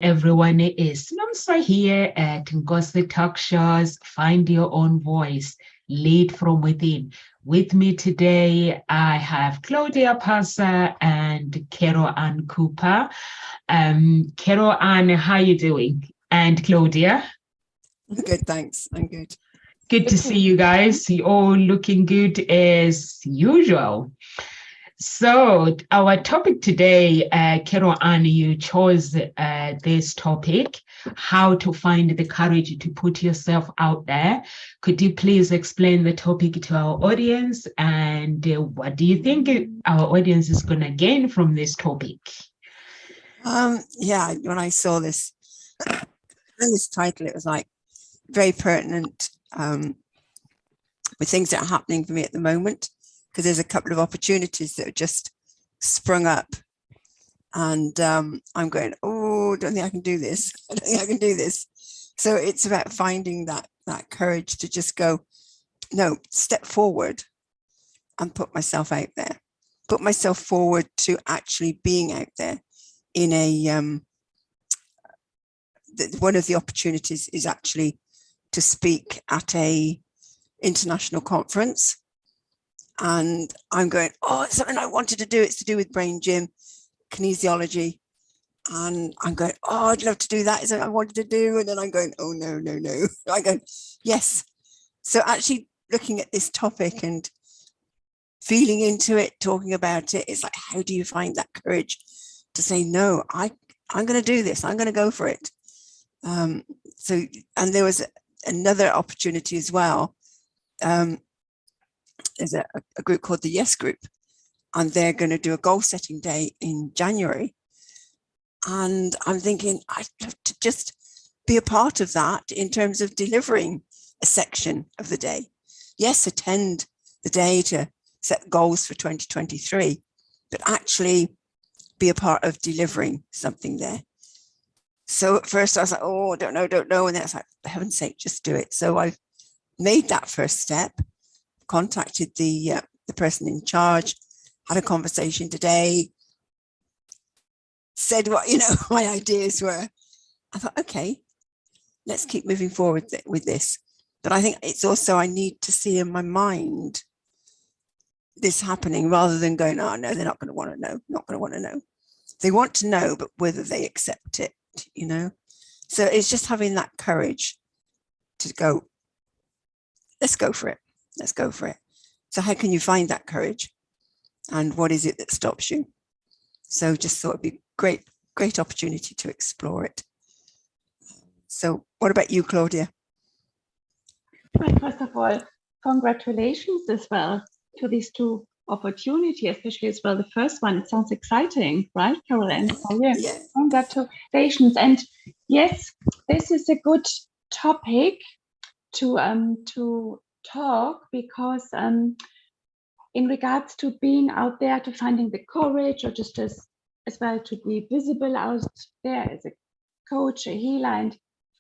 Everyone is Nomsa here at Ngozi Talk Shows. Find your own voice, lead from within. With me today, I have Claudia Pasa and Carol Ann Cooper. Carol Ann, how are you doing? And Claudia? I'm good, thanks. I'm good. Good to see you guys. You're all looking good as usual. So our topic today, Carol Ann, you chose this topic, how to find the courage to put yourself out there. Could you please explain the topic to our audience, and what do you think our audience is going to gain from this topic? Yeah, when I saw this title, it was like very pertinent with things that are happening for me at the moment, because there's a couple of opportunities that have just sprung up, and I'm going, oh, don't think I can do this. I don't think I can do this. So it's about finding that courage to just go, no, step forward and put myself out there, put myself forward to actually being out there in a one of the opportunities is actually to speak at a international conference. And I'm going, oh, it's something I wanted to do. It's to do with brain gym, kinesiology. And I'm going, oh, I'd love to do that. It's something I wanted to do. And then I'm going, oh, no. I go, yes. So actually looking at this topic and feeling into it, talking about it, it's like, how do you find that courage to say, no, I'm going to do this. I'm going to go for it. And there was another opportunity as well. There's a group called the Yes Group, and they're going to do a goal setting day in January. And I'm thinking, I'd love to just be a part of that in terms of delivering a section of the day. Yes, attend the day to set goals for 2023, but actually be a part of delivering something there. So at first I was like, oh, don't know. And then I was like, for heaven's sake, just do it. So I've made that first step, contacted the person in charge, had a conversation today, said what, my ideas were. I thought, okay, let's keep moving forward with this. But I think it's also, I need to see in my mind this happening rather than going, oh, no, they're not going to want to know, not going to want to know. They want to know, but whether they accept it, So it's just having that courage to go, let's go for it. Let's go for it. So how can you find that courage? And what is it that stops you? So just thought it'd be great opportunity to explore it. So what about you, Claudia? Well, first of all, congratulations as well to these two opportunities, especially as well the first one. It sounds exciting, right, Carol Ann? Yeah. Congratulations. And yes, this is a good topic to talk, because in regards to being out there, to finding the courage, or just as well to be visible out there as a coach, a healer, and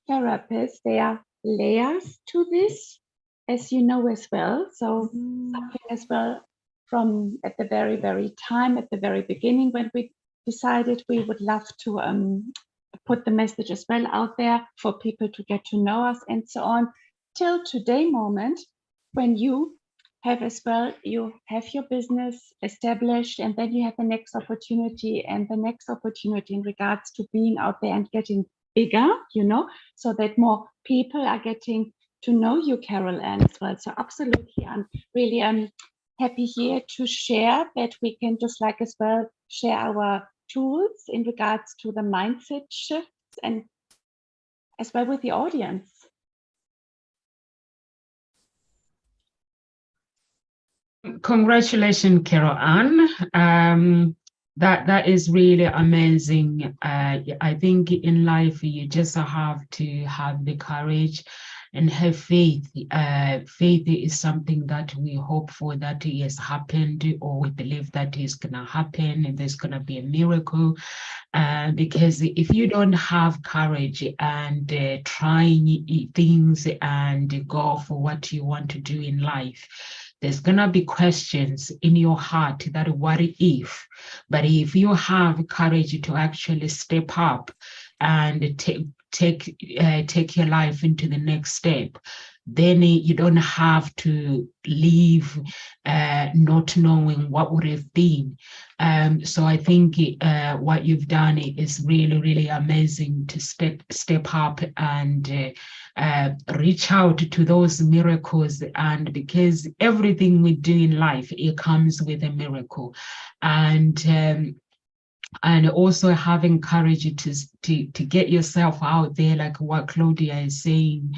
therapist, there are layers to this, as you know as well. So something as well from at the very beginning, when we decided we would love to put the message as well out there for people to get to know us and so on, till today moment, when you have as well, you have your business established, and then you have the next opportunity and the next opportunity in regards to being out there and getting bigger, so that more people are getting to know you, Carol Ann, as well. So absolutely, I'm really happy here to share that we can just like as well share our tools in regards to the mindset shifts, and as well with the audience. Congratulations, Carol Ann. That is really amazing. I think in life you just have to have the courage and have faith. Faith is something that we hope for, that has happened, or we believe that is gonna happen and there's gonna be a miracle. Because if you don't have courage and trying things and go for what you want to do in life, there's going to be questions in your heart that what if? But if you have courage to actually step up, and take your life into the next step, then you don't have to leave not knowing what would have been. So I think what you've done is really, really amazing to step up and reach out to those miracles. And because everything we do in life, it comes with a miracle. And also having courage to get yourself out there, like what Claudia is saying.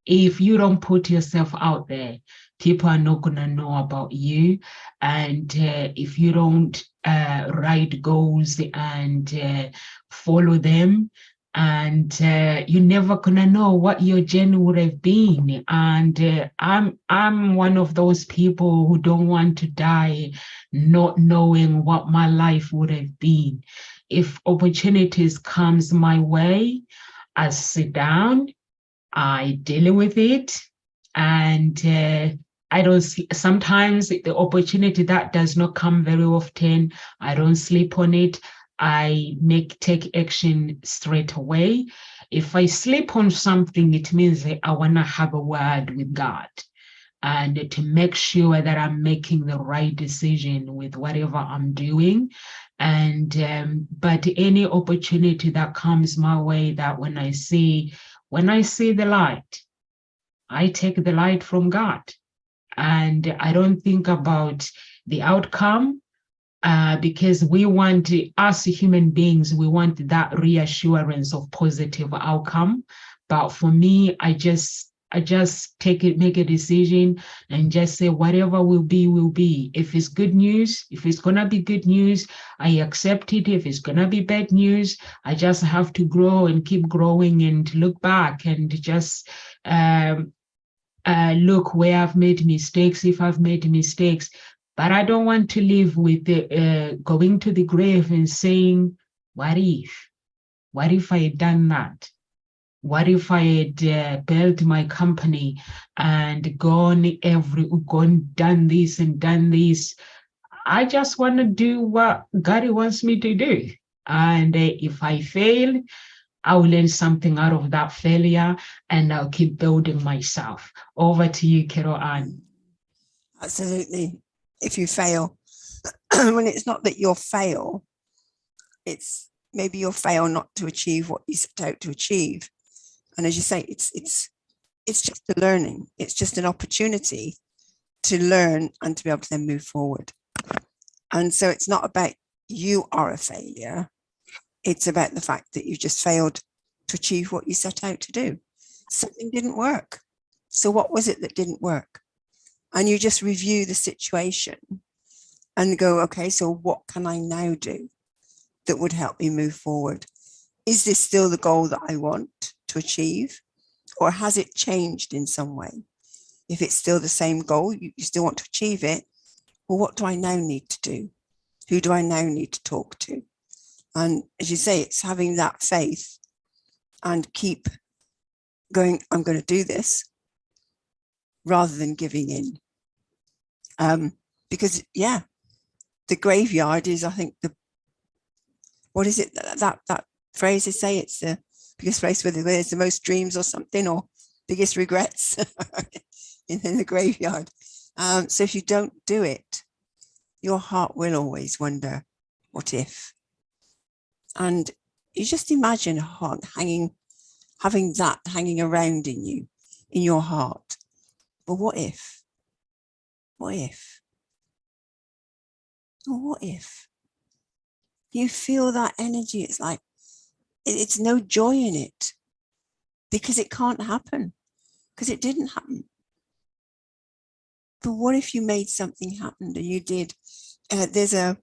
If you don't put yourself out there, people are not going to know about you. And if you don't write goals and follow them, and you're never going to know what your journey would have been. And I'm one of those people who don't want to die not knowing what my life would have been. If opportunities comes my way, I sit down, I deal with it, and I don't sometimes the opportunity that does not come very often, I don't sleep on it. I take action straight away. If I sleep on something, it means that I want to have a word with God and to make sure that I'm making the right decision with whatever I'm doing. And but any opportunity that comes my way, that when I see the light, I take the light from God, and I don't think about the outcome, because we want, us human beings, we want that reassurance of positive outcome. But for me, I just make a decision and just say whatever will be, will be. If it's good news, if it's gonna be good news, I accept it. If it's gonna be bad news, I just have to grow and keep growing and look back and just look where I've made mistakes, if I've made mistakes. But I don't want to live with going to the grave and saying, what if I had done that? What if I had built my company and done this and done this? I just want to do what God wants me to do. And if I fail, I'll learn something out of that failure, and I'll keep building myself. Over to you, Carol Ann. Absolutely. If you fail, when it's not that you'll fail, it's maybe you'll fail not to achieve what you set out to achieve. And as you say, it's just a learning. It's just an opportunity to learn and to be able to then move forward. And so it's not about you are a failure. It's about the fact that you just failed to achieve what you set out to do. Something didn't work. So what was it that didn't work? And you just review the situation and go, okay, so what can I now do that would help me move forward? Is this still the goal that I want to achieve? Or has it changed in some way? If it's still the same goal, you still want to achieve it, well, what do I now need to do? Who do I now need to talk to? And as you say, it's having that faith and keep going, I'm going to do this, rather than giving in. Because, yeah, the graveyard is, I think, what is it, that phrase they say, it's the biggest place where there's the most dreams or something, or biggest regrets in the graveyard. So if you don't do it, your heart will always wonder, what if? And you just imagine a heart having that hanging around in you, in your heart. But what if? What if? Or what if? You feel that energy. It's like, it's no joy in it, because it can't happen, because it didn't happen. But what if you made something happen and you did? There's Anne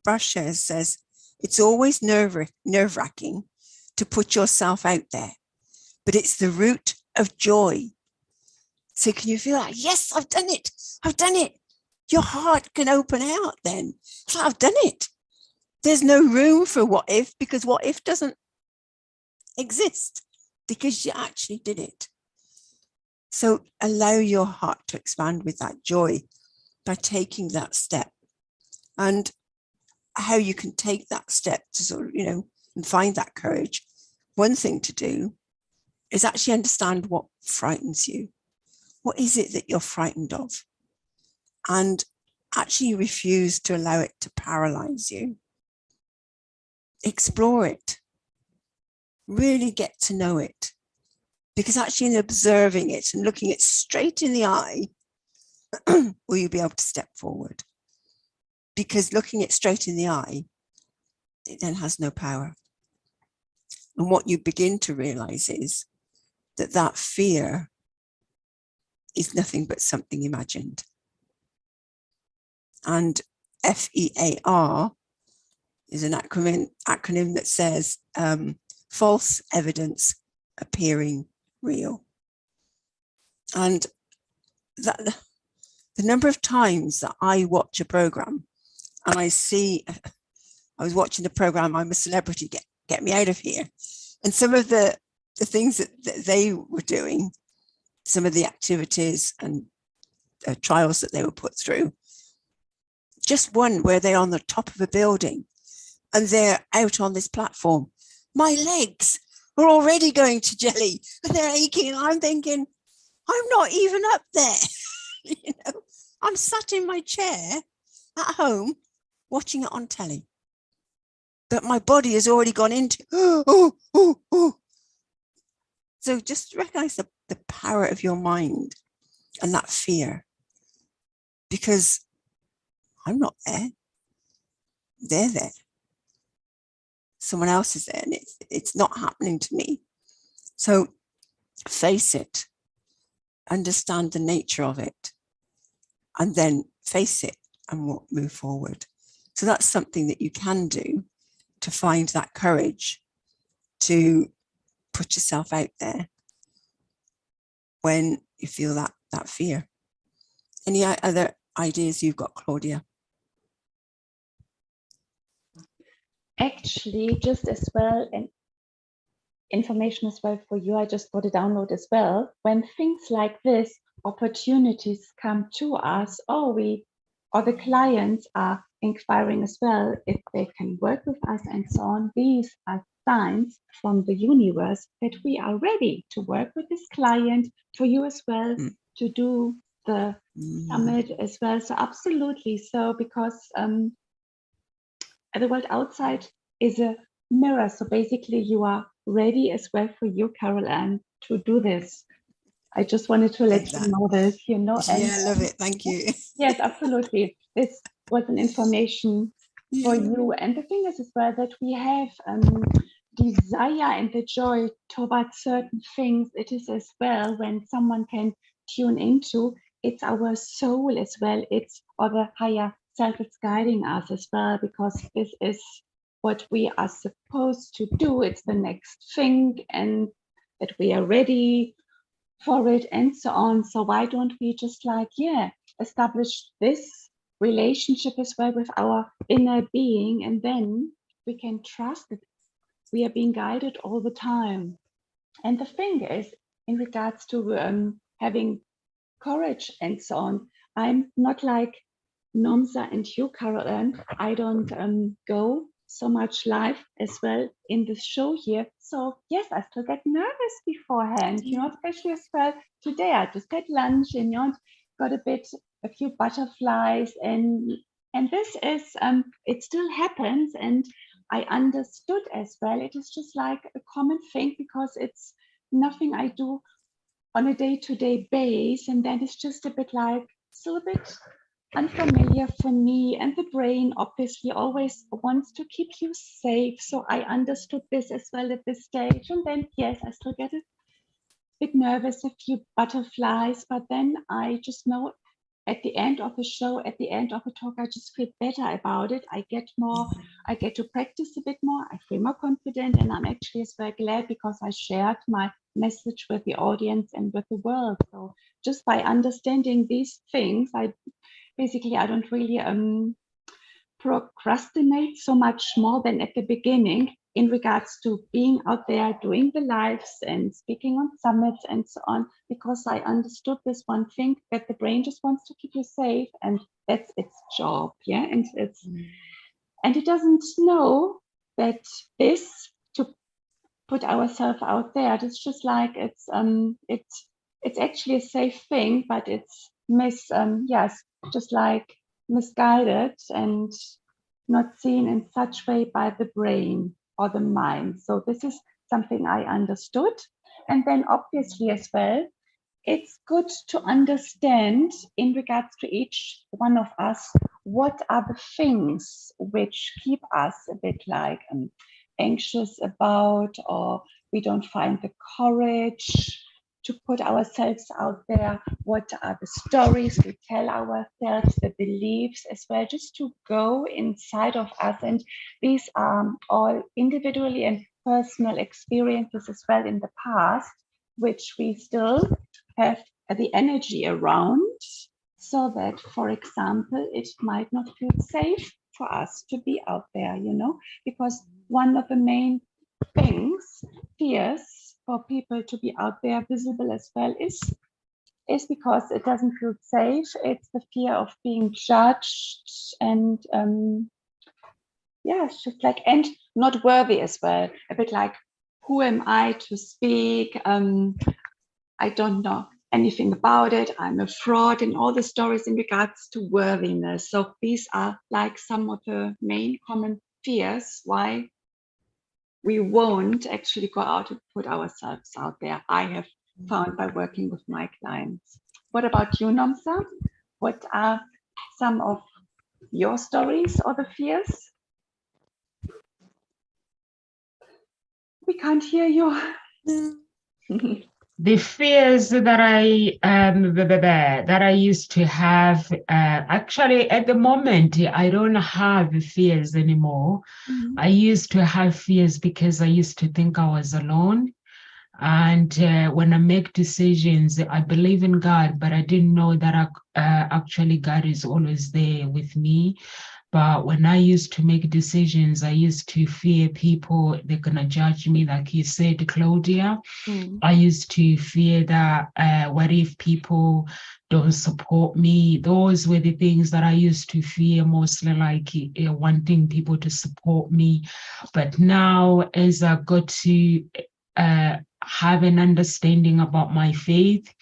Brasher says, it's always nerve-wracking to put yourself out there, but it's the root of joy. So can you feel like, yes, I've done it. I've done it. Your heart can open out then. It's like, I've done it. There's no room for what if, because what if doesn't exist, because you actually did it. So allow your heart to expand with that joy by taking that step. And how you can take that step to sort of, and find that courage. One thing to do is actually understand what frightens you. What is it that you're frightened of? And actually refuse to allow it to paralyze you. Explore it. Really get to know it. Because actually in observing it and looking it straight in the eye, will you be able to step forward? Because looking it straight in the eye, it then has no power. And what you begin to realize is that that fear is nothing but something imagined. And FEAR is an acronym that says false evidence appearing real. And that the number of times that I watch a program and I was watching the program, I'm a Celebrity, get me out of here. And some of the things that they were doing, some of the activities and trials that they were put through, just one where they're on the top of a building and they're out on this platform. My legs are already going to jelly and they're aching. And I'm thinking, I'm not even up there. I'm sat in my chair at home watching it on telly. But my body has already gone into, oh. So just recognize the power of your mind and that fear. Because I'm not there. They're there. Someone else is there and it's not happening to me. So face it, understand the nature of it, and then face it and move forward. So that's something that you can do to find that courage to put yourself out there when you feel that fear. Any other ideas you've got, Claudia? Actually, just as well, and information as well for you, I just got a download as well. When things like this, opportunities come to us, or the clients are inquiring as well if they can work with us and so on, these are signs from the universe that we are ready to work with this client, for you as well, to do the summit as well. So absolutely. So because the world outside is a mirror. So basically you are ready as well for you, Carol-Ann, to do this. I just wanted to let you know this, And, yeah, I love it. Thank you. Yes, absolutely. This was an information for you. And the thing is as well that we have desire and the joy towards certain things. It is as well when someone can tune into, it's our soul as well. It's the higher self is guiding us as well, because this is what we are supposed to do. It's the next thing, and that we are ready for it and so on. So why don't we just establish this relationship as well with our inner being, and then we can trust that we are being guided all the time. And the thing is, in regards to having courage and so on, I'm not like Nomsa and you, Carol-Ann. I don't go so much live as well in this show here. So yes, I still get nervous beforehand, especially as well today. I just had lunch and got a few butterflies, and this is it still happens, and I understood as well. It is just like a common thing, because it's nothing I do on a day-to-day basis, and then it's just a bit like still a bit unfamiliar for me, and the brain obviously always wants to keep you safe. So I understood this as well at this stage, and then yes, I still get a bit nervous, a few butterflies, but then I just know at the end of the show, at the end of the talk, I just feel better about it. I get to practice a bit more, I feel more confident, and I'm actually as well glad because I shared my message with the audience and with the world. So just by understanding these things, I don't really procrastinate so much more than at the beginning in regards to being out there, doing the lives and speaking on summits and so on, because I understood this one thing, that the brain just wants to keep you safe, and that's its job. And it's and he doesn't know that this, to put ourselves out there, it's just like it's actually a safe thing, but it's just like misguided and not seen in such way by the brain or the mind. So this is something I understood. And then obviously as well, it's good to understand in regards to each one of us, what are the things which keep us a bit like anxious about, or we don't find the courage to put ourselves out there. What are the stories we tell ourselves, the beliefs as well, just to go inside of us. And these are all individually and personal experiences as well in the past, which we still have the energy around, so that, for example, it might not feel safe for us to be out there, because one of the main things, fears for people to be out there visible as well is because it doesn't feel safe. It's the fear of being judged and it's just like, and not worthy as well. A bit like, who am I to speak? I don't know anything about it. I'm a fraud, and all the stories in regards to worthiness. So these are like some of the main common fears why we won't actually go out and put ourselves out there, I have found by working with my clients. What about you, Nomsa? What are some of your stories or the fears? We can't hear you. The fears that I used to have, actually at the moment, I don't have fears anymore. Mhm. I used to have fears because I used to think I was alone. And when I make decisions, I believe in God, but I didn't know that actually God is always there with me. But when I used to make decisions, I used to fear people, they're going to judge me, like you said, Claudia. I used to fear that what if people don't support me? Those were the things that I used to fear, mostly like wanting people to support me. But now, as I got to have an understanding about my faith,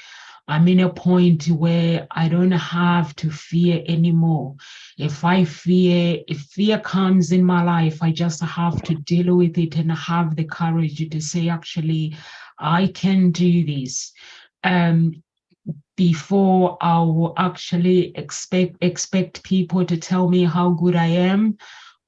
I'm in a point where I don't have to fear anymore. If fear comes in my life, I just have to deal with it and have the courage to say, actually, I can do this. Before I will actually expect people to tell me how good I am,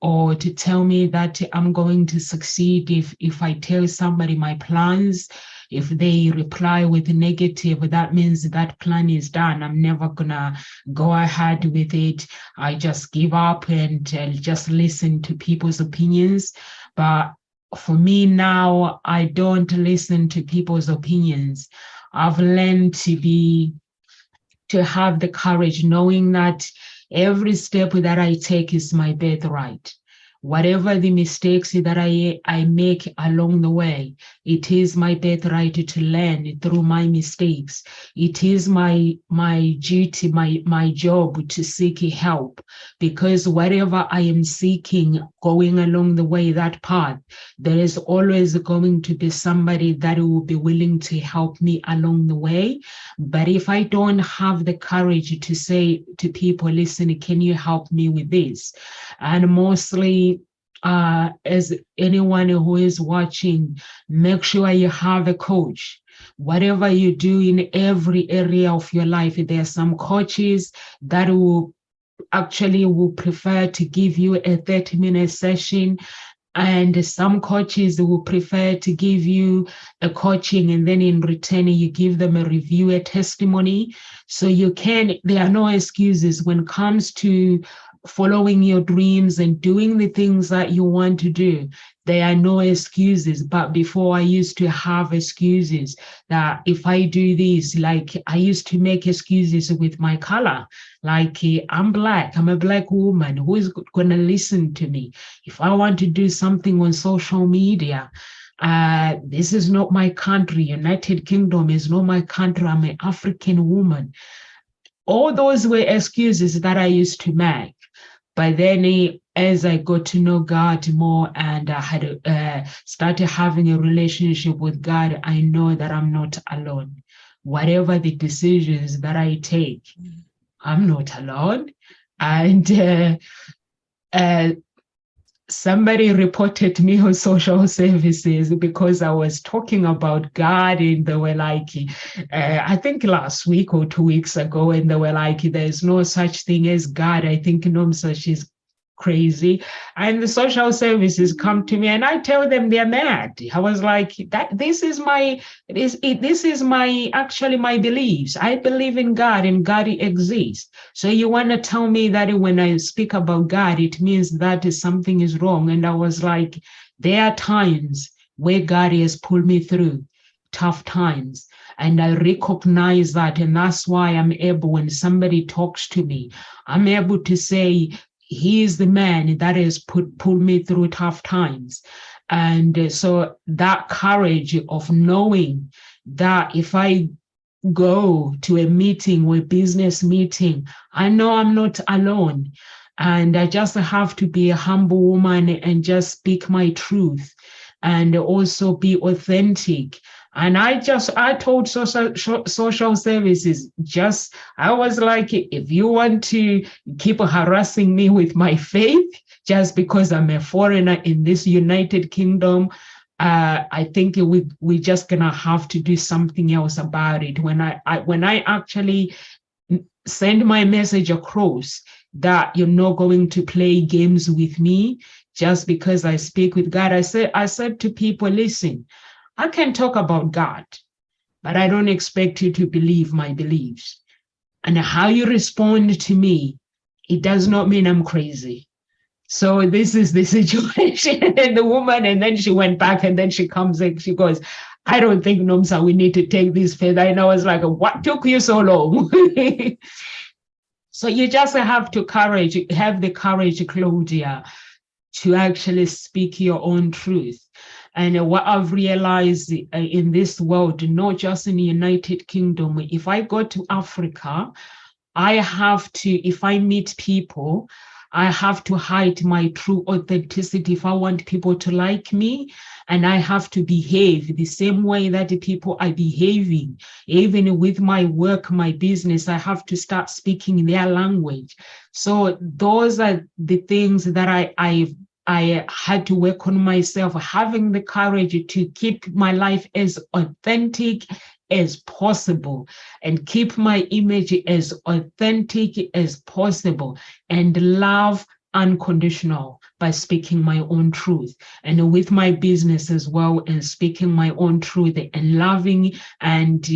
or to tell me that I'm going to succeed. If I tell somebody my plans, if they reply with negative, that means that plan is done. I'm never gonna go ahead with it. I just give up and just listen to people's opinions. But for me now, I don't listen to people's opinions. I've learned to have the courage, knowing that every step that I take is my birthright. Whatever the mistakes that I make along the way, it is my birthright to learn through my mistakes. It is my duty, my job to seek help, because whatever I am seeking going along the way, that path, there is always going to be somebody that will be willing to help me along the way. But if I don't have the courage to say to people, listen, can you help me with this? And mostly, as anyone who is watching, make sure you have a coach. Whatever you do in every area of your life, there are some coaches that will prefer to give you a 30-minute session. And some coaches will prefer to give you a coaching, and then in return, you give them a review, a testimony. So there are no excuses when it comes to following your dreams and doing the things that you want to do. There are no excuses. But before, I used to have excuses that if I do this, like I used to make excuses with my color. Like, I'm Black, I'm a Black woman, who is going to listen to me? If I want to do something on social media, this is not my country. United Kingdom is not my country. I'm an African woman. All those were excuses that I used to make. But then as I got to know God more and I had started having a relationship with God, I know that I'm not alone. Whatever the decisions that I take, I'm not alone. And somebody reported me on social services because I was talking about God, and they were like, I think last week or 2 weeks ago, and they were like, there's no such thing as God. I think Nomsa, she's crazy. And the social services come to me and I tell them they're mad. I was like, this is my actually my beliefs. I believe in God and God exists. So you want to tell me that when I speak about God, it means that something is wrong? And I was like, there are times where God has pulled me through tough times. And I recognize that. And that's why I'm able, when somebody talks to me, I'm able to say, he is the man that has pulled me through tough times. And so that courage of knowing that if I go to a meeting or a business meeting, I know I'm not alone. And I just have to be a humble woman and just speak my truth and also be authentic. And I told social services, I was like, if you want to keep harassing me with my faith, just because I'm a foreigner in this United Kingdom, I think we're just gonna have to do something else about it. When I actually send my message across that you're not going to play games with me just because I speak with God, I said to people, listen, I can talk about God, but I don't expect you to believe my beliefs. And how you respond to me, it does not mean I'm crazy. So this is the situation. And the woman, and then she went back, and then she comes and she goes, I don't think, Nomsa, we need to take this further. And I was like, what took you so long? So you just have the courage, Claudia, to actually speak your own truth. And what I've realized in this world, not just in the United Kingdom, if I go to Africa, I have to, if I meet people, I have to hide my true authenticity if I want people to like me. And I have to behave the same way that the people are behaving. Even with my work, my business, I have to start speaking their language. So those are the things that I had to work on myself, having the courage to keep my life as authentic as possible and keep my image as authentic as possible and love unconditional by speaking my own truth, and with my business as well, and speaking my own truth and loving and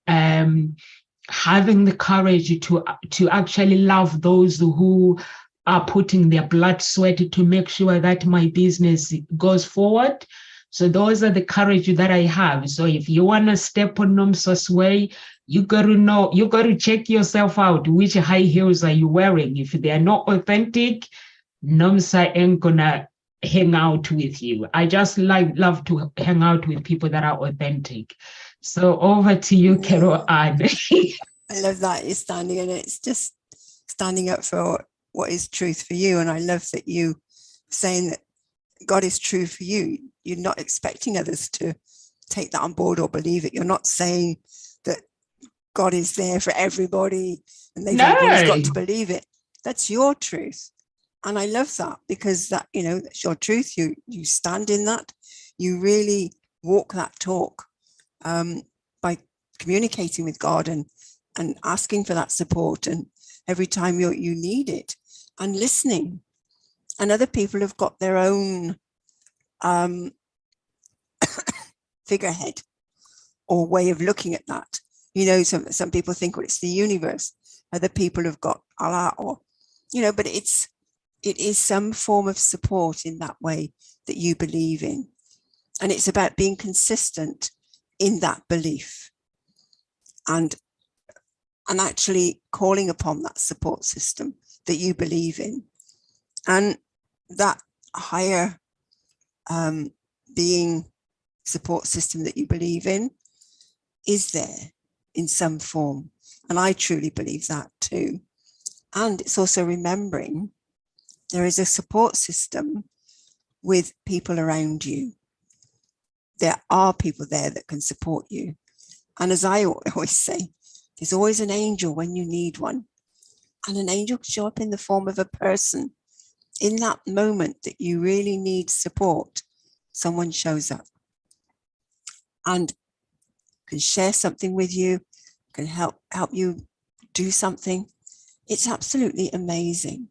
having the courage to actually love those who are putting their blood, sweat to make sure that my business goes forward. So those are the courage that I have. So if you want to step on Nomsa's way, you got to check yourself out. Which high heels are you wearing? If they are not authentic, Nomsa ain't gonna hang out with you. I just love to hang out with people that are authentic. So over to you, Carol Ann. I love that you're standing, and it's just standing up for what is truth for you. And I love that you saying that God is true for you. You're not expecting others to take that on board or believe it. You're not saying that God is there for everybody and they've always got to believe it. That's your truth. And I love that, because that, that's your truth. You stand in that. You really walk that talk by communicating with God and asking for that support, and every time you need it, and listening. And other people have got their own figurehead or way of looking at that. Some people think, well, it's the universe. Other people have got Allah, or but it is some form of support in that way that you believe in. And it's about being consistent in that belief and actually calling upon that support system that you believe in. And that higher being support system that you believe in is there in some form. And I truly believe that too. And it's also remembering There is a support system with people around you. There are people there that can support you. And as I always say, there's always an angel when you need one. And an angel can show up in the form of a person. In that moment that you really need support, someone shows up and can share something with you, can help you do something. It's absolutely amazing.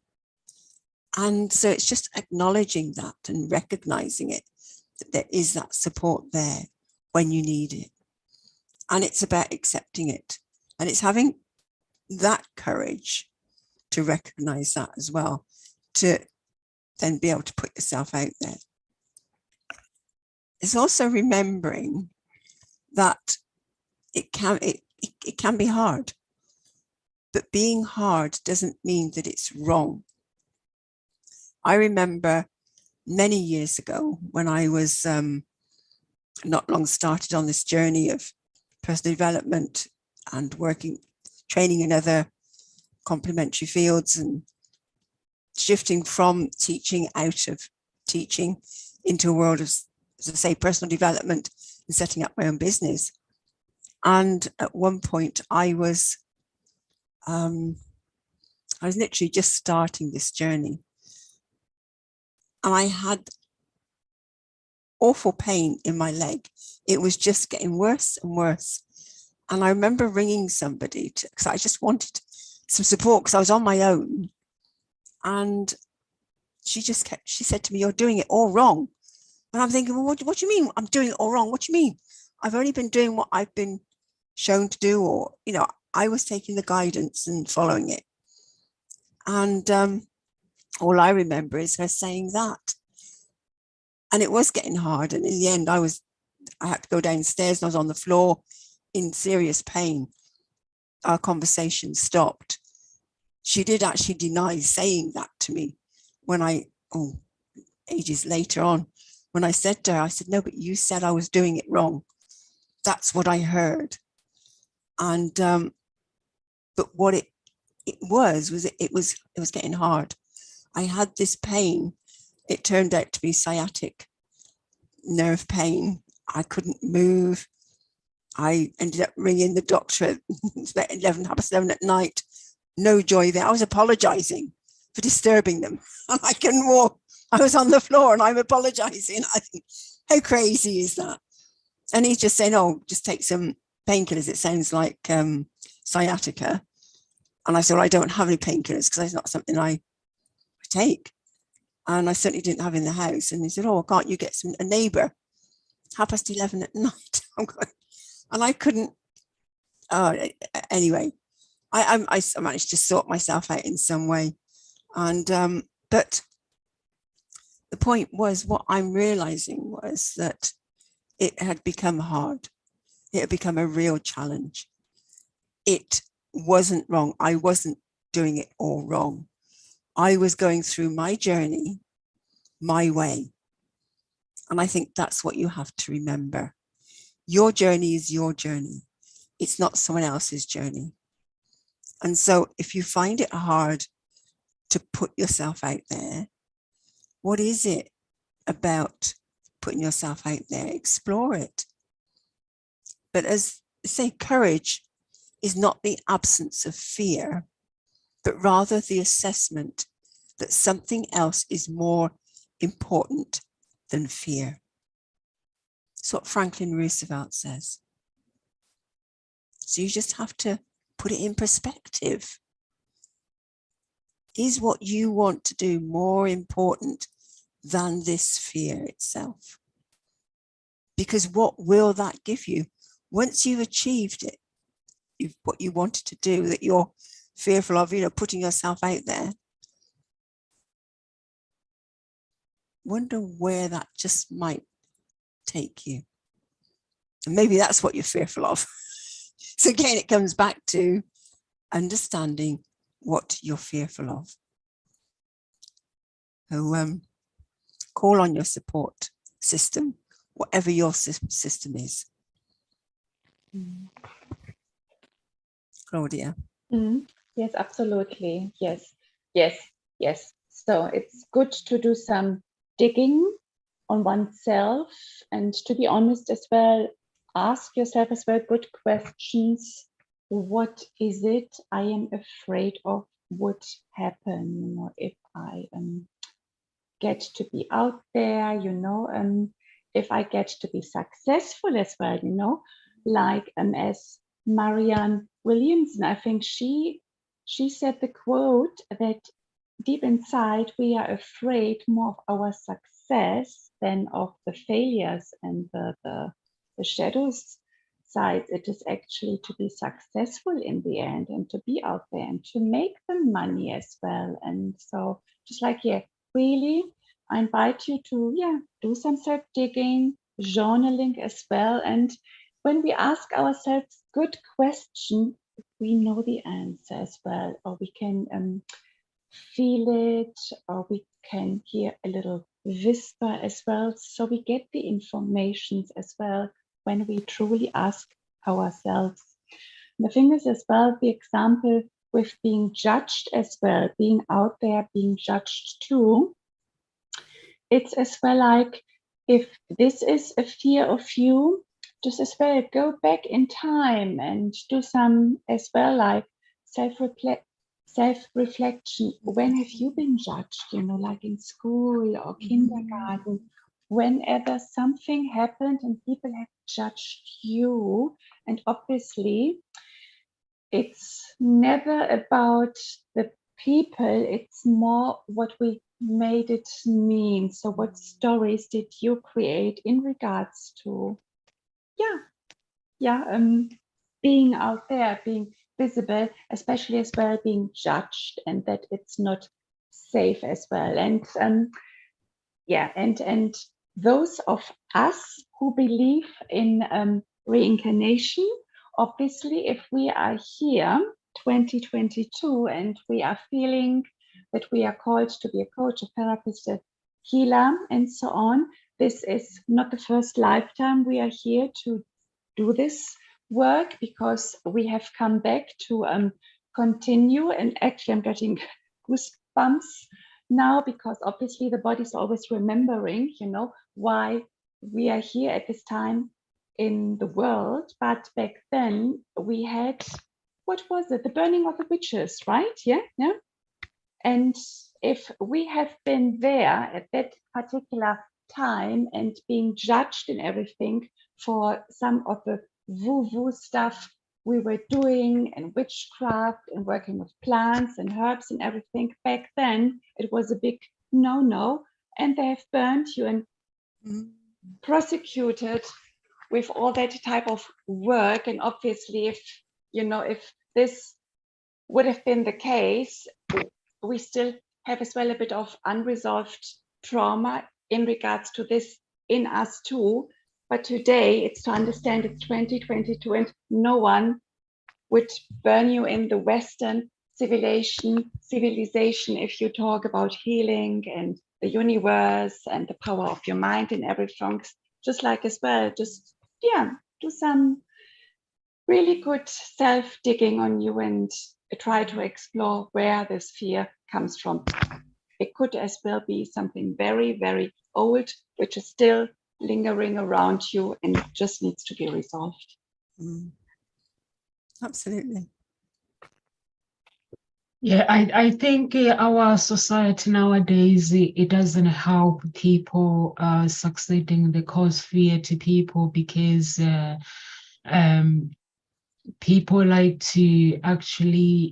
And so it's just acknowledging that and recognizing it, that there is that support there when you need it. And it's about accepting it. And it's having that courage to recognize that as well, to then be able to put yourself out there. It's also remembering that it can be hard, but being hard doesn't mean that it's wrong. I remember many years ago when I was not long started on this journey of personal development and training in other complementary fields and shifting from teaching out of teaching into a world of, as I say, personal development and setting up my own business. And at one point I was literally just starting this journey. And I had awful pain in my leg. It was just getting worse and worse. And I remember ringing somebody because I just wanted some support because I was on my own. And she said to me, "You're doing it all wrong." And I'm thinking, well, what do you mean I'm doing it all wrong? What do you mean? I've only been doing what I've been shown to do, or, I was taking the guidance and following it. And all I remember is her saying that. And it was getting hard. And in the end, I had to go downstairs and I was on the floor in serious pain. Our conversation stopped. She did actually deny saying that to me when ages later on, when I said to her, I said, "No, but you said I was doing it wrong." That's what I heard. And, but what it was getting hard. I had this pain. It turned out to be sciatic nerve pain. I couldn't move. I ended up ringing the doctor at about 11:30 at night. No joy there. I was apologizing for disturbing them. And I couldn't walk. I was on the floor and I'm apologizing. I think, how crazy is that? And he's just saying, "Oh, just take some painkillers. It sounds like sciatica." And I said, "Well, I don't have any painkillers because it's not something I take." And I certainly didn't have in the house. And he said, "Oh, can't you get a neighbor? 11:30 at night." I'm going, and I couldn't. Anyway, I managed to sort myself out in some way. And but the point was, what I'm realizing was that it had become hard. It had become a real challenge. It wasn't wrong. I wasn't doing it all wrong. I was going through my journey my way. And I think that's what you have to remember. Your journey is your journey. It's not someone else's journey. And so if you find it hard to put yourself out there, what is it about putting yourself out there? Explore it. But as I say, courage is not the absence of fear, but rather the assessment that something else is more important than fear. That's what Franklin Roosevelt says. So you just have to put it in perspective. Is what you want to do more important than this fear itself? Because what will that give you? Once you've achieved it, what you wanted to do, that you're fearful of, putting yourself out there, wonder where that just might take you. And maybe that's what you're fearful of. So again, it comes back to understanding what you're fearful of. So call on your support system, whatever your system is. Claudia. Yes, absolutely. Yes. So it's good to do some digging on oneself, and to be honest as well, ask yourself as well good questions. What is it I am afraid of would happen, if I get to be out there, if I get to be successful as well, like as Marianne Williamson, I think she said the quote that deep inside we are afraid more of our success than of the failures and the shadows side. It is actually to be successful in the end and to be out there and to make the money as well. And so just like, really, I invite you to do some self-digging, journaling as well. And when we ask ourselves good question, we know the answer as well, or we can feel it, or we can hear a little whisper as well. So we get the informations as well when we truly ask ourselves. The thing is as well, the example with being judged as well, being out there, being judged too. It's as well like, if this is a fear of you, just as well go back in time and do some as well like self-reflection. When have you been judged, like in school or kindergarten? Whenever something happened and people have judged you, and obviously it's never about the people, it's more what we made it mean. So what stories did you create in regards to being out there, being visible, especially as well being judged, and that it's not safe as well. And and those of us who believe in reincarnation, obviously if we are here 2022 and we are feeling that we are called to be a coach, a therapist, a healer, and so on, this is not the first lifetime we are here to do this work, because we have come back to continue. And actually I'm getting goosebumps now, because obviously the body is always remembering, why we are here at this time in the world. But back then we had, what was it? The burning of the witches, right? Yeah. And if we have been there at that particular time and being judged and everything for some of the woo-woo stuff we were doing, and witchcraft and working with plants and herbs and everything, back then it was a big no, and they have burned you and prosecuted with all that type of work. And obviously if this would have been the case, we still have as well a bit of unresolved trauma in regards to this in us too. But today it's to understand it's 2022 and no one would burn you in the Western civilization if you talk about healing and the universe and the power of your mind and everything. Just like as well, just do some really good self-digging on you and try to explore where this fear comes from. It could as well be something very, very old, which is still lingering around you and just needs to be resolved. Absolutely. Yeah, I think our society nowadays, it doesn't help people succeeding. They cause fear to people because people like to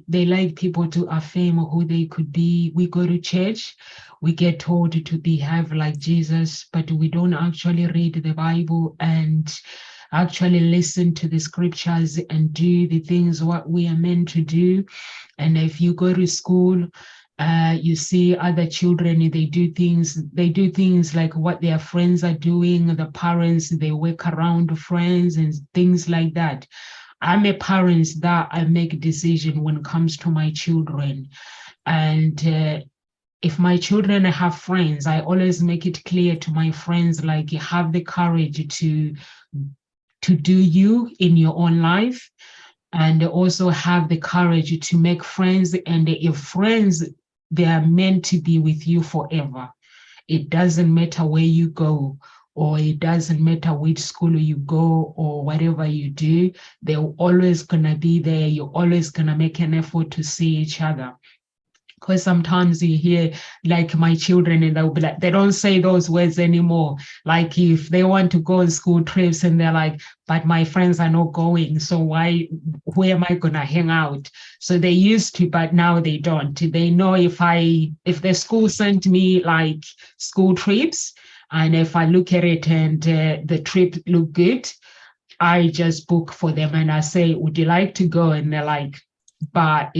they like people to affirm who they could be. We go to church, we get told to behave like Jesus, but we don't actually read the Bible and actually listen to the scriptures and do the things what we are meant to do. And if you go to school, you see other children, they do things like what their friends are doing. The parents, they work around friends and things like that. I'm a parent that I make a decision when it comes to my children. And if my children have friends, I always make it clear to my friends, like, you have the courage to do you in your own life, and also have the courage to make friends. And if friends they are meant to be with you forever. It doesn't matter where you go, or it doesn't matter which school you go or whatever you do, they're always gonna be there. You're always gonna make an effort to see each other. Because sometimes you hear like my children and they'll be like, they don't say those words anymore. Like if they want to go on school trips and they're like, but my friends are not going, so where am I gonna hang out? So they used to, but now they don't. They know if the school sent me like school trips, and if I look at it and the trip look good, I just book for them and I say, would you like to go? And they're like, but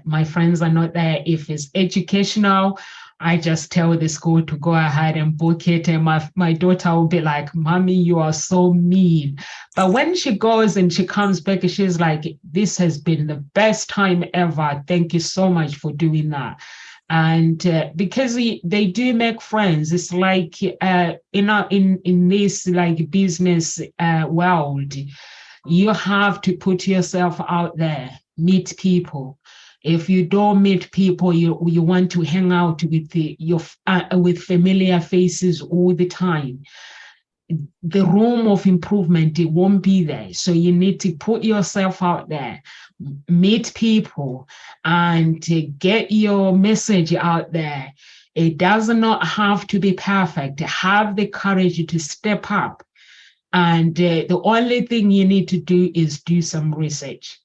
my friends are not there. If it's educational, I just tell the school to go ahead and book it. And my daughter will be like, Mommy, you are so mean. But when she goes and she comes back, she's like, this has been the best time ever. Thank you so much for doing that. And because they do make friends, it's like in this like business world, you have to put yourself out there, meet people. If you don't meet people, you want to hang out with with familiar faces all the time, the room of improvement, it won't be there. So you need to put yourself out there, meet people, and get your message out there. It does not have to be perfect. Have the courage to step up. And the only thing you need to do is do some research.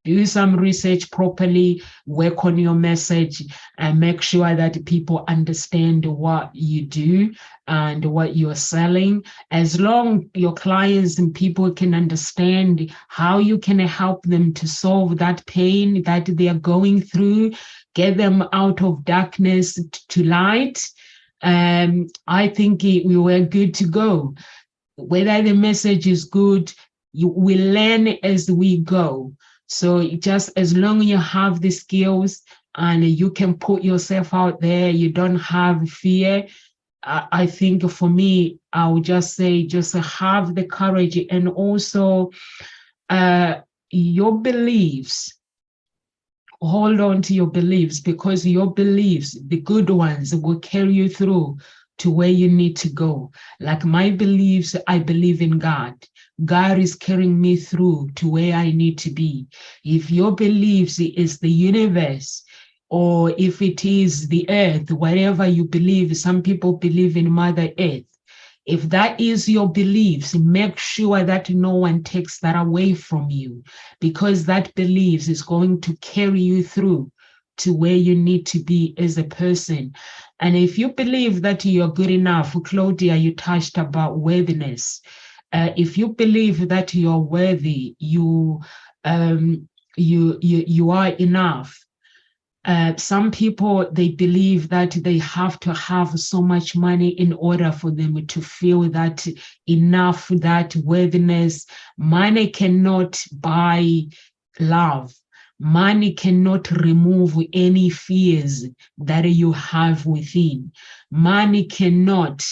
Do some research properly, work on your message, and make sure that people understand what you do and what you're selling. As long as your clients and people can understand how you can help them to solve that pain that they are going through, get them out of darkness to light, I think we were good to go. Whether the message is good, we learn as we go. So just as long as you have the skills and you can put yourself out there, you don't have fear. I think for me, I would just say, just have the courage, and also your beliefs. Hold on to your beliefs, because your beliefs, the good ones, will carry you through to where you need to go. Like my beliefs, I believe in God. God is carrying me through to where I need to be. If your beliefs is the universe, or if it is the earth, whatever you believe, some people believe in Mother Earth. If that is your beliefs, make sure that no one takes that away from you, because that beliefs is going to carry you through to where you need to be as a person. And if you believe that you're good enough, Claudia, you touched about worthiness. If you believe that you're worthy, you are enough. Some people, they believe that they have to have so much money in order for them to feel that enough, that worthiness. Money cannot buy love. Money cannot remove any fears that you have within. Money cannot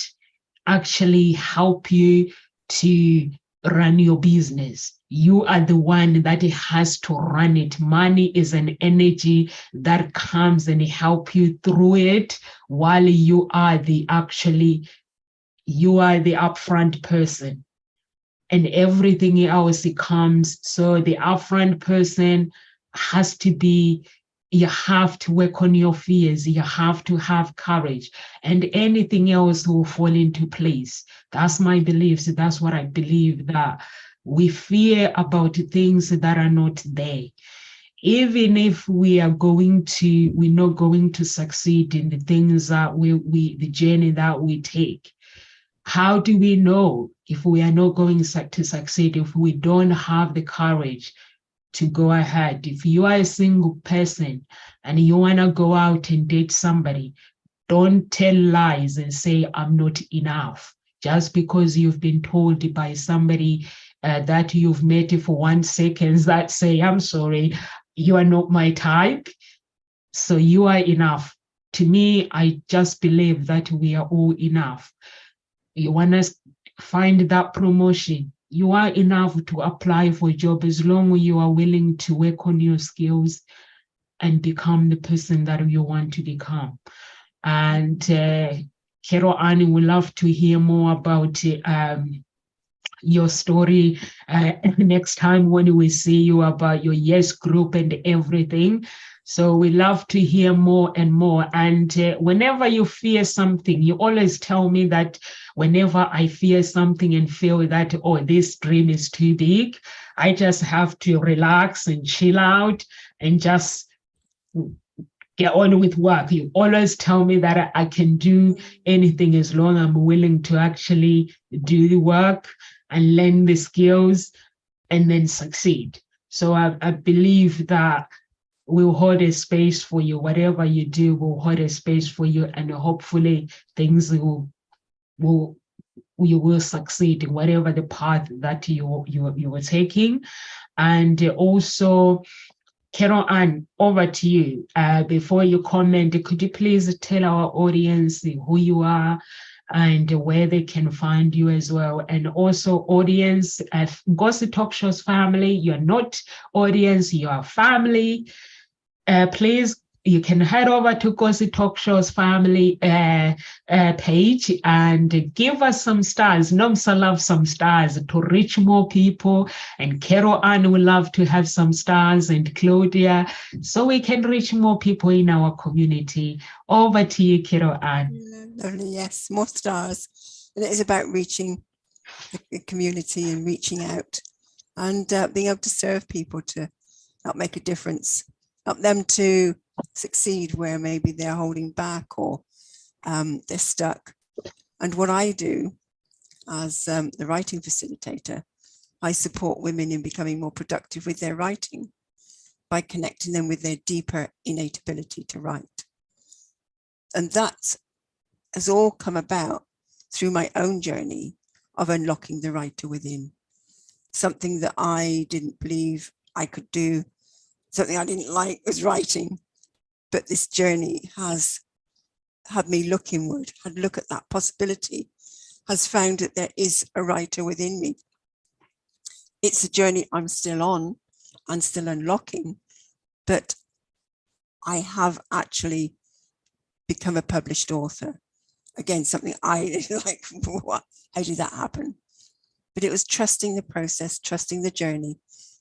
actually help you to run your business. You are the one that has to run it. Money is an energy that comes and help you through it, while you are the upfront person, and everything else comes. So the upfront person has to be, you have to work on your fears, you have to have courage, and anything else will fall into place. That's my beliefs. That's what I believe, that we fear about things that are not there. Even if we're not going to succeed in the things that the journey that we take. How do we know if we are not going to succeed if we don't have the courage to go ahead? If you are a single person and you want to go out and date somebody, don't tell lies and say, I'm not enough, just because you've been told by somebody that you've met for 1 second that say, I'm sorry, you are not my type, so you are enough. To me, I just believe that we are all enough. You want to find that promotion, you are enough to apply for a job, as long as you are willing to work on your skills and become the person that you want to become. And Carol Ann, would love to hear more about your story next time when we see you, about your Yes group and everything. So we love to hear more and more. And whenever you fear something, you always tell me that whenever I fear something and feel that, oh, this dream is too big, I just have to relax and chill out and just get on with work. You always tell me that I can do anything as long as I'm willing to actually do the work and learn the skills and then succeed. So I believe that we'll hold a space for you. Whatever you do, we'll hold a space for you, and hopefully things you will succeed in whatever the path that you were taking. And also, Carol Ann, over to you. Before you comment, could you please tell our audience who you are and where they can find you as well? And also, audience, Ngozi Talk Shows family, you're not audience, you are family. Please, you can head over to Ngozi Talk Shows family page and give us some stars. Nomsa loves some stars to reach more people, and Carol Ann would love to have some stars, and Claudia, so we can reach more people in our community. Over to you, Carol Ann. Lovely, yes, more stars. And it is about reaching the community and reaching out and being able to serve people, to help make a difference, help them to succeed where maybe they're holding back or they're stuck. And what I do as the writing facilitator, I support women in becoming more productive with their writing by connecting them with their deeper innate ability to write. And that has all come about through my own journey of unlocking the writer within. Something that I didn't believe I could do, something I didn't like was writing. But this journey has had me look inward, had look at that possibility, has found that there is a writer within me. It's a journey I'm still on and still unlocking, but I have actually become a published author. Again, something I like, what? How did that happen? But it was trusting the process, trusting the journey,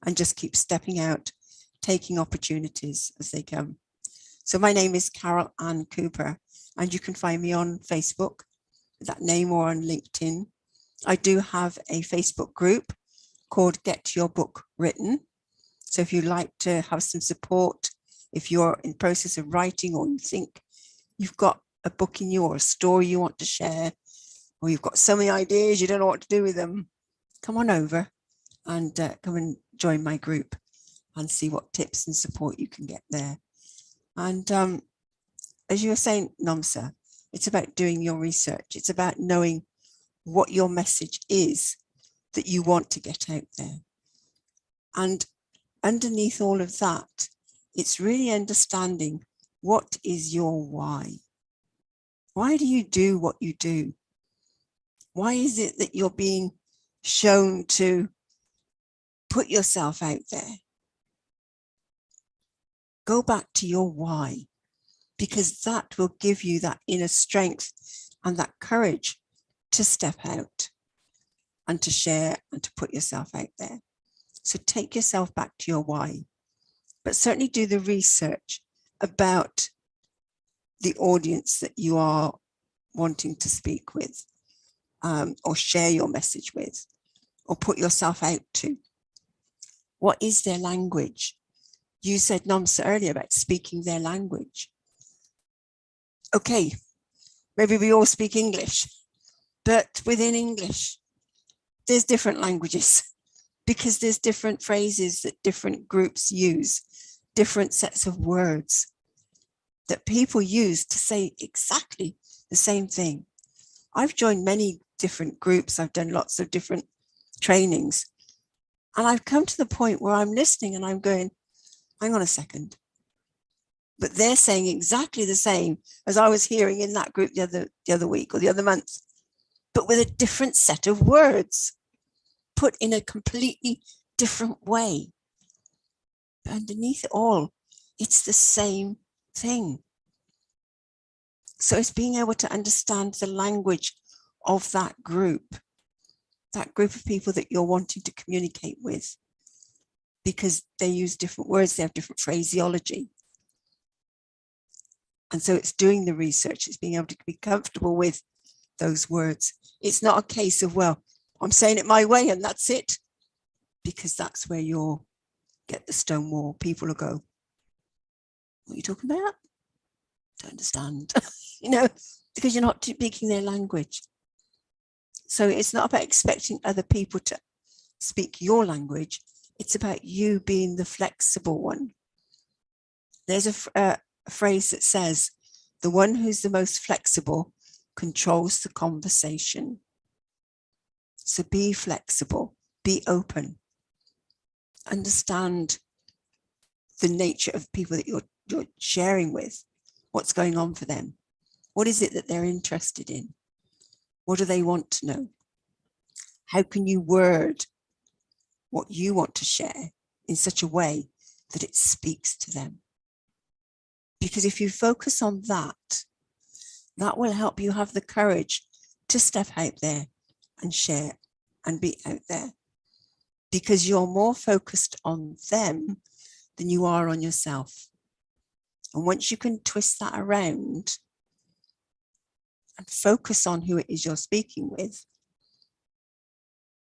and just keep stepping out, taking opportunities as they come. So my name is Carol Ann Cooper, and you can find me on Facebook with that name or on LinkedIn. I do have a Facebook group called Get Your Book Written. So if you'd like to have some support, if you're in the process of writing, or you think you've got a book in you or a story you want to share, or you've got so many ideas you don't know what to do with them, come on over and come and join my group and see what tips and support you can get there. And as you were saying, Nomsa, it's about doing your research. It's about knowing what your message is that you want to get out there. And underneath all of that, it's really understanding, what is your why? Why do you do what you do? Why is it that you're being shown to put yourself out there? Go back to your why, because that will give you that inner strength and that courage to step out and to share and to put yourself out there. So take yourself back to your why, but certainly do the research about the audience that you are wanting to speak with, or share your message with, or put yourself out to. What is their language? You said, Nomsa, earlier about speaking their language. Okay, maybe we all speak English, but within English, there's different languages, because there's different phrases that different groups use, different sets of words that people use to say exactly the same thing. I've joined many different groups. I've done lots of different trainings, and I've come to the point where I'm listening and I'm going, hang on a second. But they're saying exactly the same as I was hearing in that group the other week or the other month, but with a different set of words, put in a completely different way. But underneath it all, It's the same thing. So it's being able to understand the language of that group of people that you're wanting to communicate with, because they use different words, they have different phraseology. And so it's doing the research, it's being able to be comfortable with those words. It's not a case of, well, I'm saying it my way and that's it, because that's where you'll get the stone wall. People will go, what are you talking about? Don't understand, you know, because you're not speaking their language. So it's not about expecting other people to speak your language. It's about you being the flexible one. There's a phrase that says, the one who's the most flexible controls the conversation. So be flexible, be open, understand the nature of people that you're sharing with, what's going on for them. What is it that they're interested in? What do they want to know? How can you word what you want to share in such a way that it speaks to them? Because if you focus on that, that will help you have the courage to step out there and share and be out there, because you're more focused on them than you are on yourself. And once you can twist that around and focus on who it is you're speaking with,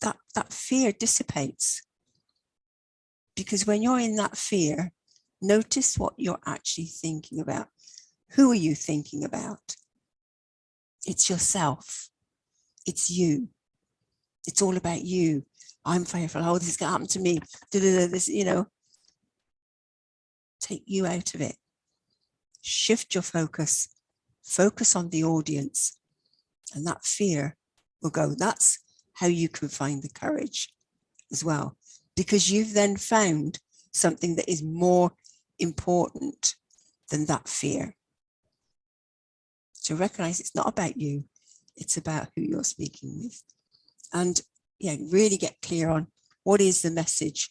that fear dissipates. Because when you're in that fear, notice what you're actually thinking about. Who are you thinking about? It's yourself. It's you. It's all about you. I'm fearful. Oh, this is going to happen to me. This, you know, take you out of it. Shift your focus. Focus on the audience. And that fear will go. That's how you can find the courage as well. Because you've then found something that is more important than that fear. So recognize it's not about you. It's about who you're speaking with. And yeah, really get clear on what is the message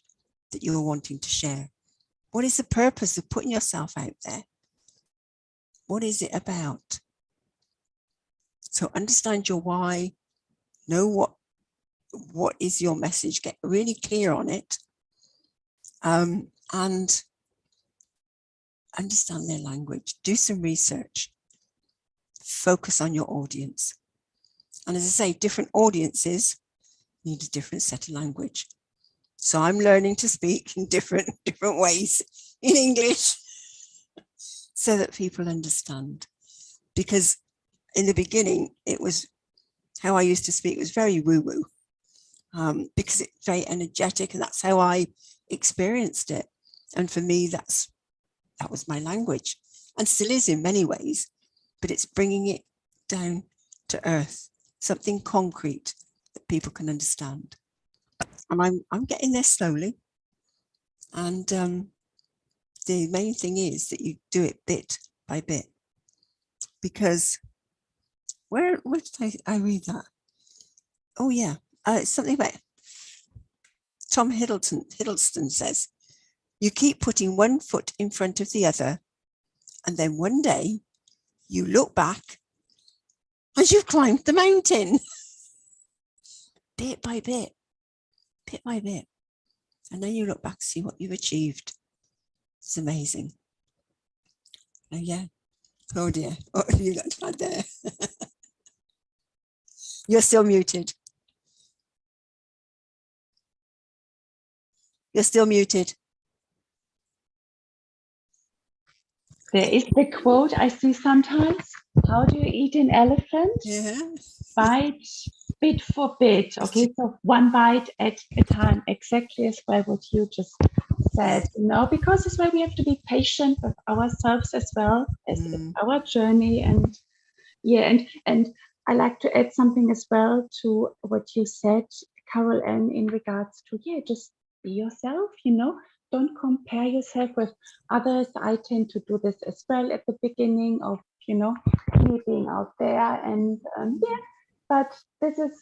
that you're wanting to share. What is the purpose of putting yourself out there? What is it about? So understand your why, know what is your message, get really clear on it, and understand their language, do some research, focus on your audience. And as I say, different audiences need a different set of language. So I'm learning to speak in different ways in English so that people understand. Because in the beginning, it was how I used to speak. It was very woo-woo, because it's very energetic, and that's how I experienced it. And for me, that was my language, and still is in many ways, but it's bringing it down to earth, something concrete that people can understand. And I'm getting there slowly. And the main thing is that you do it bit by bit, because where did I read that? Oh yeah, it's something about Tom Hiddleston says, you keep putting one foot in front of the other, and then one day you look back and you've climbed the mountain. Bit by bit, bit by bit. And then you look back, see what you've achieved. It's amazing. Oh yeah. Oh dear. Oh, you got right there. You're still muted. You're still muted. There is the quote I see sometimes. How do you eat an elephant? Yeah. Bite bit for bit. Okay, so one bite at a time. Exactly as well what you just said. You know, because it's why we have to be patient with ourselves as well as our journey. And yeah, and I like to add something as well to what you said, Carol Ann, in regards to just be yourself. You know, don't compare yourself with others. I tend to do this as well at the beginning of me being out there, and but this is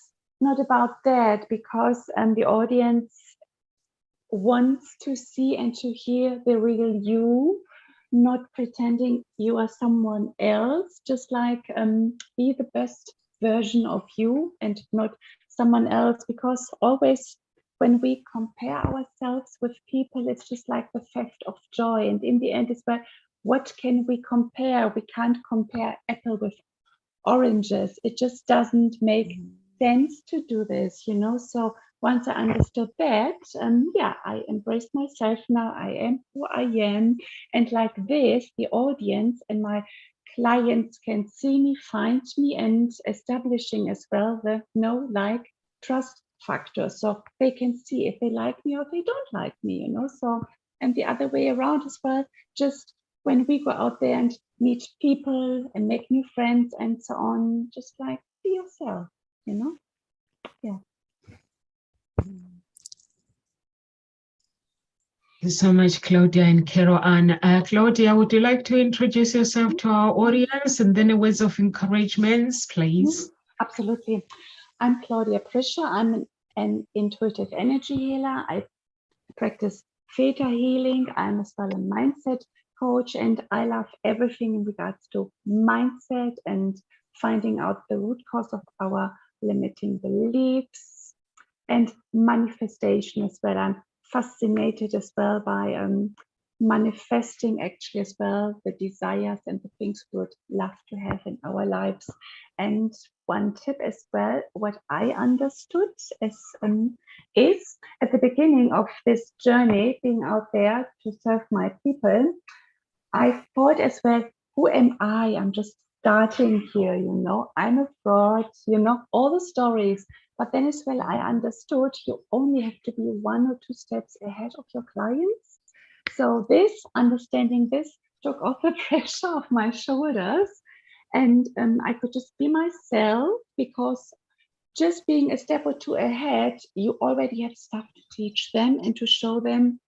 not about that, because the audience wants to see and to hear the real you, not pretending you are someone else, just like be the best version of you and not someone else, because always when we compare ourselves with people, it's just like the theft of joy. And in the end, it's about what can we compare? We can't compare apple with oranges. It just doesn't make sense to do this, you know. So once I understood that, yeah, I embraced myself now. I am who I am. And like this, the audience and my clients can see me, find me, and establishing as well the know, like, trust factor. So they can see if they like me or if they don't like me, you know. So, and the other way around as well, just when we go out there and meet people and make new friends and so on, just like be yourself, you know. Yeah. Thank you so much, Claudia and Carol Ann. Claudia, would you like to introduce yourself to our audience and then the words of encouragement, please? Absolutely. I'm Claudia Prischer. I'm an intuitive energy healer. I practice theta healing. I'm as well a mindset coach, and I love everything in regards to mindset and finding out the root cause of our limiting beliefs and manifestation as well. I'm fascinated as well by manifesting actually as well the desires and the things we would love to have in our lives. And one tip as well, what I understood is at the beginning of this journey, being out there to serve my people, I thought as well, who am I? I'm just starting here, you know, I'm a fraud, you know, all the stories. But then as well, I understood you only have to be 1 or 2 steps ahead of your clients. So this, understanding this, took off the pressure off my shoulders, and I could just be myself, because just being a step or 2 ahead, you already have stuff to teach them and to show them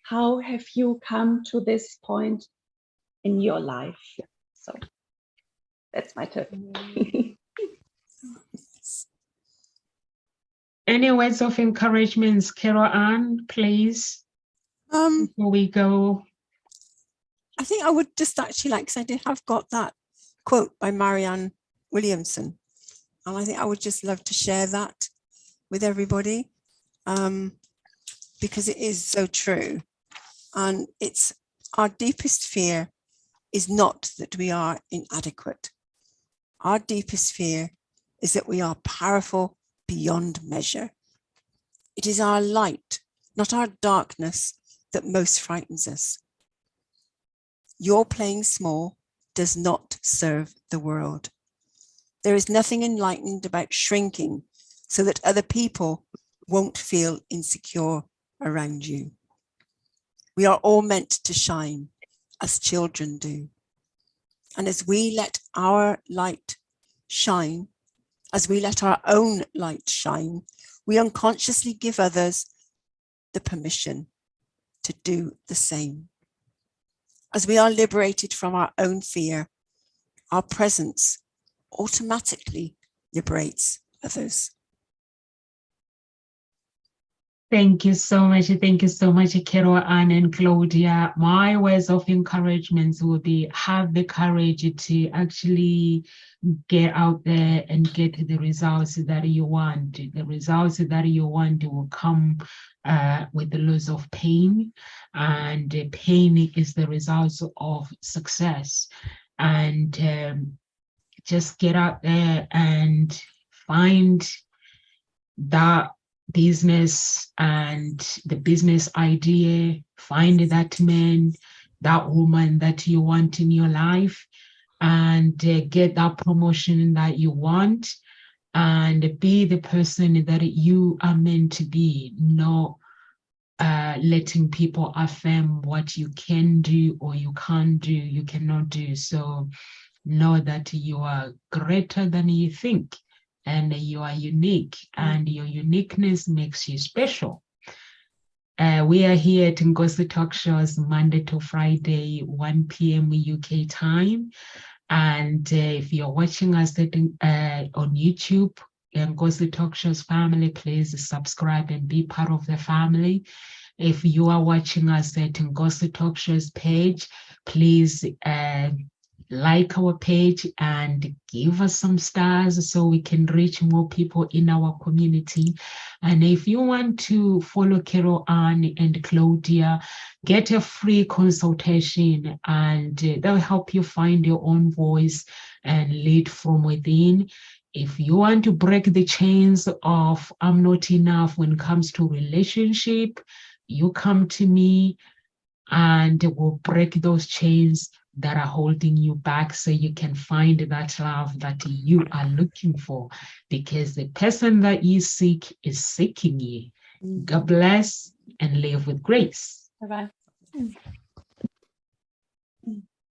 how have you come to this point in your life. So that's my tip. Any words of encouragement, Carol Ann, please, before we go? I think I would just actually like, because I have got that quote by Marianne Williamson, and I think I would just love to share that with everybody, because it is so true. And it's our deepest fear is not that we are inadequate. Our deepest fear is that we are powerful beyond measure. It is our light, not our darkness, that most frightens us. Your playing small does not serve the world. There is nothing enlightened about shrinking so that other people won't feel insecure around you. We are all meant to shine as children do. And as we let our light shine, as we let our own light shine, we unconsciously give others the permission to do the same. As we are liberated from our own fear, our presence automatically liberates others. Thank you so much. Thank you so much, Carol Ann and Claudia. My words of encouragement will be have the courage to actually get out there and get the results that you want. The results that you want will come with the loss of pain, and pain is the result of success. And just get out there and find that business and the business idea, find that man, that woman that you want in your life, and get that promotion that you want, and be the person that you are meant to be, not letting people affirm what you can do or you can't do, you cannot do. So know that you are greater than you think, and you are unique, and your uniqueness makes you special. We are here at Ngozi Talk Shows Monday to Friday, 1 p.m. UK time. And if you're watching us on YouTube, Ngozi Talk Show's family, please subscribe and be part of the family. If you are watching us at Ngozi Talk Show's page, please like our page and give us some stars so we can reach more people in our community. And if you want to follow Carol Ann and Claudia, get a free consultation, and they'll help you find your own voice and lead from within. If you want to break the chains of I'm not enough when it comes to relationship, you come to me and we'll break those chains that are holding you back so you can find that love that you are looking for, because the person that you seek is seeking you. God bless and live with grace. Bye-bye.